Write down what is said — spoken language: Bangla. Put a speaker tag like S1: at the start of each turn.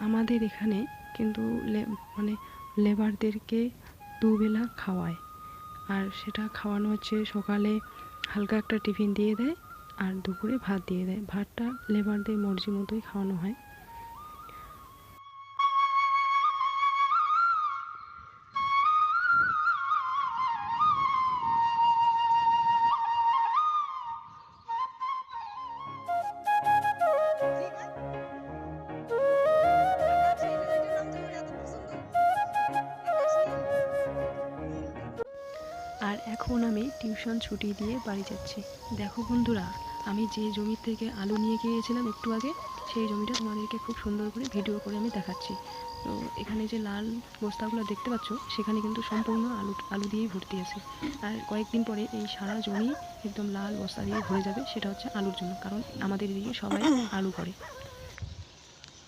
S1: আমাদের এখানে কিন্তু মানে লেবারদেরকে দুবেলা খাওয়ায়। আর সেটা খাওয়ানো হচ্ছে সকালে হালকা একটা টিফিন দিয়ে দেয় আর দুপুরে ভাত দিয়ে দেয়। ভাতটা লেবারদের মর্জি মতোই খাওয়ানো হয়। আর এখন আমি টিউশন ছুটি দিয়ে বাড়ি যাচ্ছি। দেখো বন্ধুরা, আমি যে জমি থেকে আলু নিয়ে গিয়েছিলাম একটু আগে, সেই জমিটা তোমাদেরকে খুব সুন্দর করে ভিডিও করে আমি দেখাচ্ছি। তো এখানে যে লাল বস্তাগুলো দেখতে পাচ্ছ, সেখানে কিন্তু সম্পূর্ণ আলু দিয়েই ভর্তি আছে। আর কয়েকদিন পরে এই সারা জমি একদম লাল বস্তা দিয়ে ভরে যাবে। সেটা হচ্ছে আলুর জন্য, কারণ আমাদের এদিকে সবাই আলু করে।